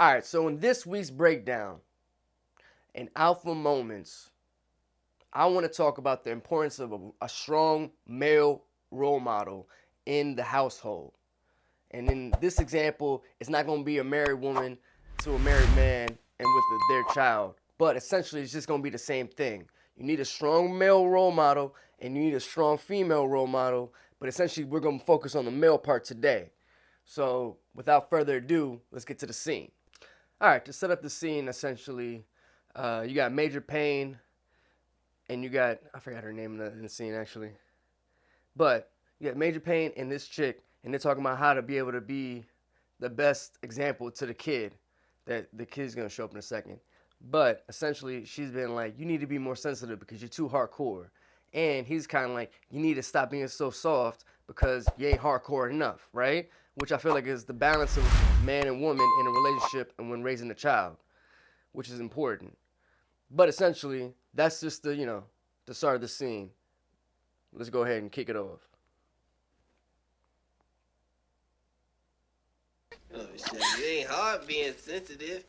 All right, so in this week's breakdown, in alpha moments, I want to talk about the importance of a strong male role model in the household. And in this example, it's not going to be a married woman to a married man and with their child, but essentially it's just going to be the same thing. You need a strong male role model and you need a strong female role model, but essentially we're going to focus on the male part today. So without further ado, let's get to the scene. All right, to set up the scene, essentially, you got Major Payne, and you got, I forgot her name in the scene actually, but you got Major Payne and this chick, and they're talking about how to be able to be the best example to the kid, that the kid's gonna show up in a second. But essentially, she's been like, you need to be more sensitive because you're too hardcore. And he's kind of like, you need to stop being so soft because you ain't hardcore enough, right? Which I feel like is the balance of man and woman in a relationship and when raising a child, which is important. But essentially, that's just the start of the scene. Let's go ahead and kick it off. Oh shit, it ain't hard being sensitive.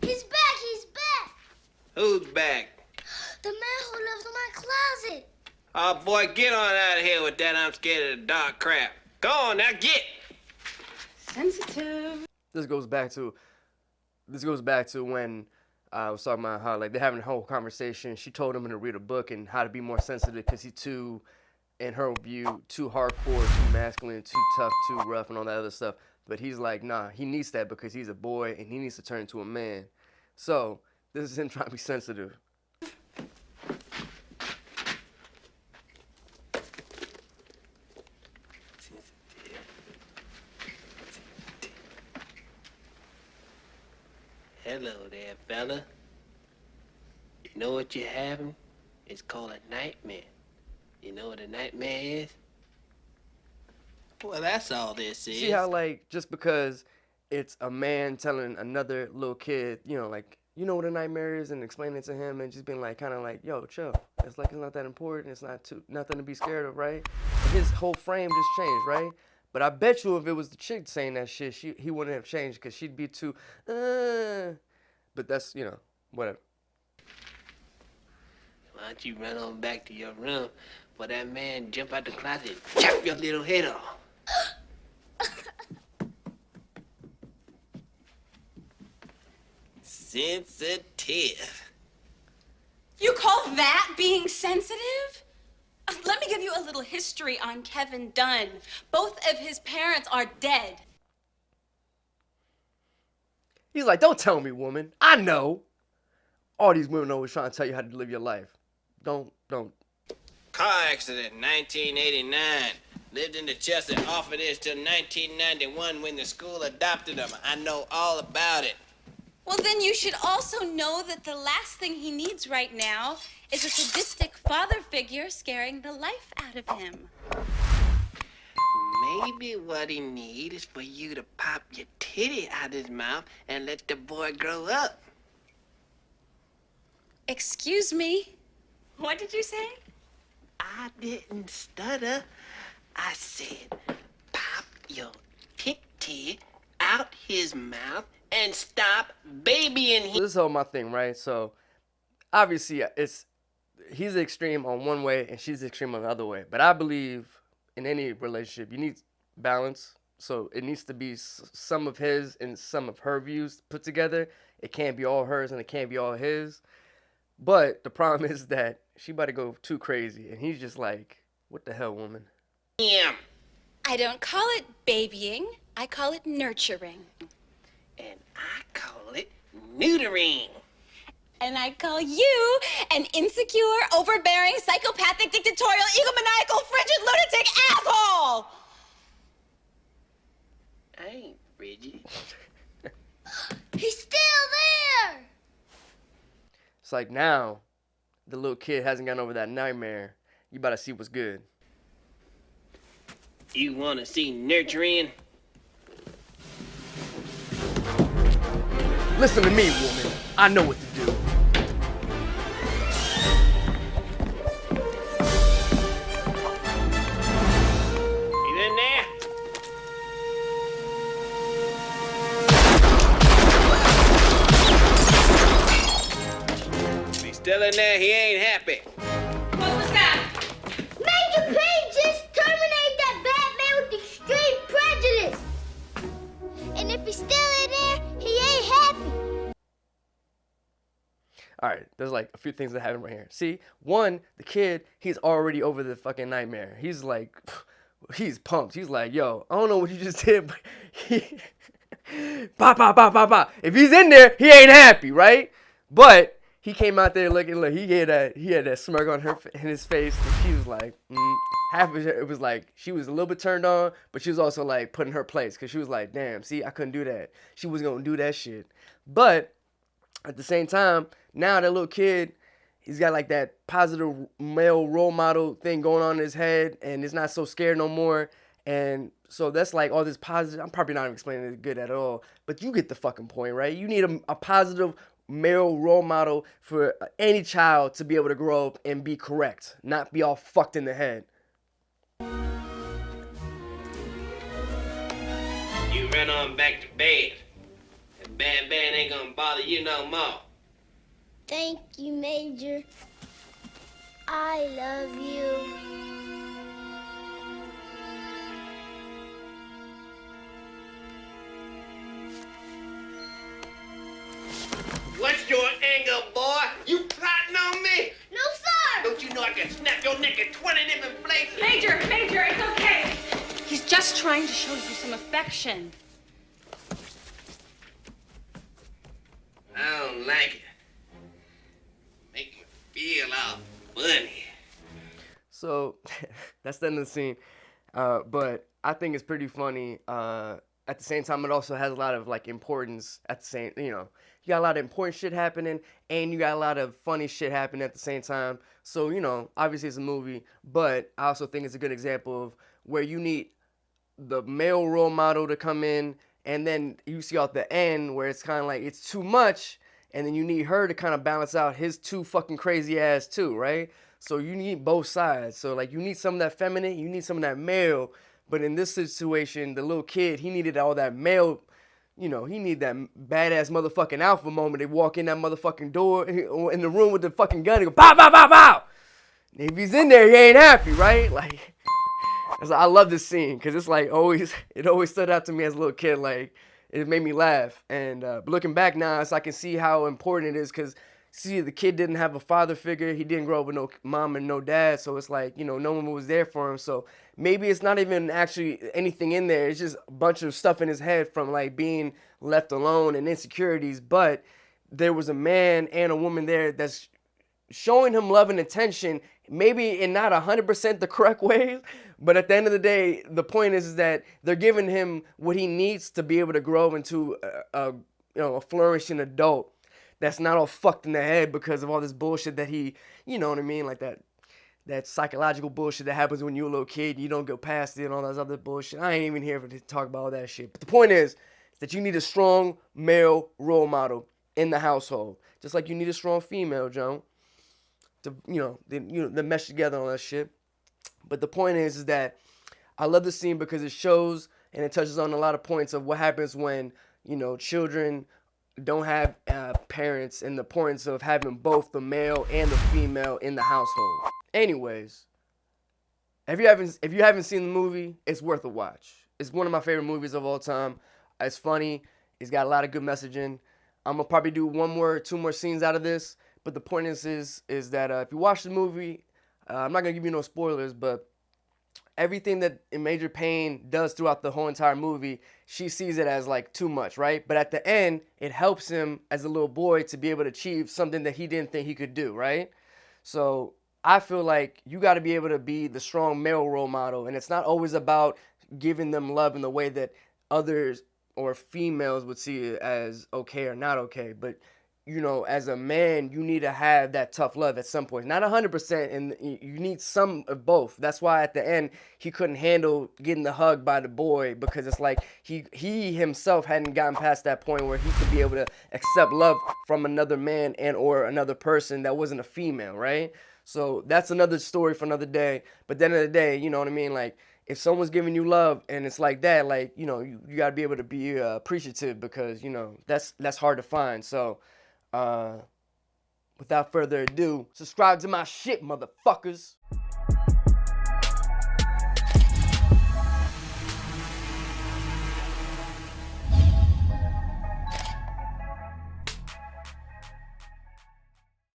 He's back, he's back! Who's back? The man who lives in my closet. Oh boy, get on out of here with that I'm scared of the dark crap. Go on now, get! Sensitive. This goes back to when I was talking about how like they're having a whole conversation. She told him to read a book and how to be more sensitive because he's too, in her view, too hardcore, too masculine, too tough, too rough, and all that other stuff. But he's like, nah, he needs that because he's a boy and he needs to turn into a man. So this is him trying to be sensitive. Hello there, fella. You know what you're having? It's called a nightmare. You know what a nightmare is? Well, that's all this is. See how like just because it's a man telling another little kid, like, you know what a nightmare is, and explaining it to him and just being like, kind of like, yo, chill. It's like it's not that important. It's nothing to be scared of, right? And his whole frame just changed, right? But I bet you if it was the chick saying that shit, he wouldn't have changed because she'd be too, But that's, whatever. Why don't you run on back to your room for that man jump out the closet and chop your little head off? Sensitive. You call that being sensitive? Let me give you a little history on Kevin Dunn. Both of his parents are dead. He's like, don't tell me, woman. I know. All these women always trying to tell you how to live your life. Don't. Car accident, 1989. Lived in the Chester orphanage till 1991 when the school adopted him. I know all about it. Well, then you should also know that the last thing he needs right now is a sadistic father figure scaring the life out of him. Maybe what he needs is for you to pop your titty out his mouth and let the boy grow up. Excuse me? What did you say? I didn't stutter. I said, pop your titty out his mouth and stop babying him. This is all my thing, right? So, obviously, he's extreme on one way and she's extreme on the other way. But I believe in any relationship, you need balance. So it needs to be some of his and some of her views put together. It can't be all hers and it can't be all his. But the problem is that she about to go too crazy. And he's just like, what the hell, woman? Yeah. I don't call it babying. I call it nurturing. And I call it neutering. And I call you an insecure, overbearing, psychopathic, dictatorial, egomaniacal, frigid, lunatic asshole! I ain't frigid. He's still there! It's like now, the little kid hasn't gotten over that nightmare. You better see what's good. You want to see nurturing? Listen to me, woman. I know what to do. You in there? Still in there, he ain't happy. What was that? Major Payne just terminated that Batman with extreme prejudice. And if he's still in there, he ain't happy. All right, there's like a few things that happen right here. See, one, the kid, he's already over the fucking nightmare. He's like, he's pumped. He's like, yo, I don't know what you just did, but he, bah, bah, bah, bah, bah. If he's in there, he ain't happy, right? But he came out there looking, look, he had that smirk on in his face, and she was like, half of it was like she was a little bit turned on, but she was also like put in her place because she was like, damn, see, I couldn't do that. She wasn't gonna do that shit, but at the same time, now that little kid, he's got like that positive male role model thing going on in his head, and he's not so scared no more. And so that's like all this positive. I'm probably not explaining it good at all, but you get the fucking point, right? You need a positive male role model for any child to be able to grow up and be correct, not be all fucked in the head. You run on back to bed. That bad band ain't gonna bother you no more. Thank you, Major. I love you. What's your anger, boy? You plotting on me? No, sir! Don't you know I can snap your neck in 20 different places? Major, it's okay. He's just trying to show you some affection. I don't like it. Make me feel all funny. So that's the end of the scene. But I think it's pretty funny. At the same time, it also has a lot of like importance. At the same, you got a lot of important shit happening, and you got a lot of funny shit happening at the same time. So obviously it's a movie, but I also think it's a good example of where you need the male role model to come in, and then you see at the end where it's kind of like it's too much, and then you need her to kind of balance out his too fucking crazy ass too, right? So you need both sides. So like you need some of that feminine, you need some of that male, but in this situation, the little kid, he needed all that male. He needed that badass motherfucking alpha moment. They walk in that motherfucking door in the room with the fucking gun and go pow pow pow pow. If he's in there, he ain't happy, right? Like. I love this scene because it's like it always stood out to me as a little kid. Like it made me laugh. And but looking back now, I can see how important it is because see, the kid didn't have a father figure. He didn't grow up with no mom and no dad. So it's like no one was there for him. So maybe it's not even actually anything in there. It's just a bunch of stuff in his head from like being left alone and insecurities. But there was a man and a woman there that's showing him love and attention, maybe in not 100% the correct ways, but at the end of the day, the point is that they're giving him what he needs to be able to grow into a flourishing adult that's not all fucked in the head because of all this bullshit that he, you know what I mean, like that psychological bullshit that happens when you're a little kid, you don't go past it and all that other bullshit. I ain't even here to talk about all that shit. But the point is that you need a strong male role model in the household, just like you need a strong female, Joan. To they mesh together on that shit. But the point is that I love the scene because it shows and it touches on a lot of points of what happens when children don't have parents and the importance of having both the male and the female in the household. Anyways, if you haven't seen the movie, it's worth a watch. It's one of my favorite movies of all time. It's funny. It's got a lot of good messaging. I'm gonna probably do two more scenes out of this. But the point is that if you watch the movie, I'm not going to give you no spoilers, but everything that Major Payne does throughout the whole entire movie, she sees it as like too much, right? But at the end, it helps him as a little boy to be able to achieve something that he didn't think he could do, right? So I feel like you got to be able to be the strong male role model, and it's not always about giving them love in the way that others or females would see it as okay or not okay, but as a man, you need to have that tough love at some point. Not 100%, and you need some of both. That's why at the end, he couldn't handle getting the hug by the boy because it's like he himself hadn't gotten past that point where he could be able to accept love from another man and or another person that wasn't a female, right? So that's another story for another day. But at the end of the day, you know what I mean? Like, if someone's giving you love and it's like that, like, you got to be able to be appreciative because, that's hard to find. So, Without further ado, subscribe to my shit, motherfuckers.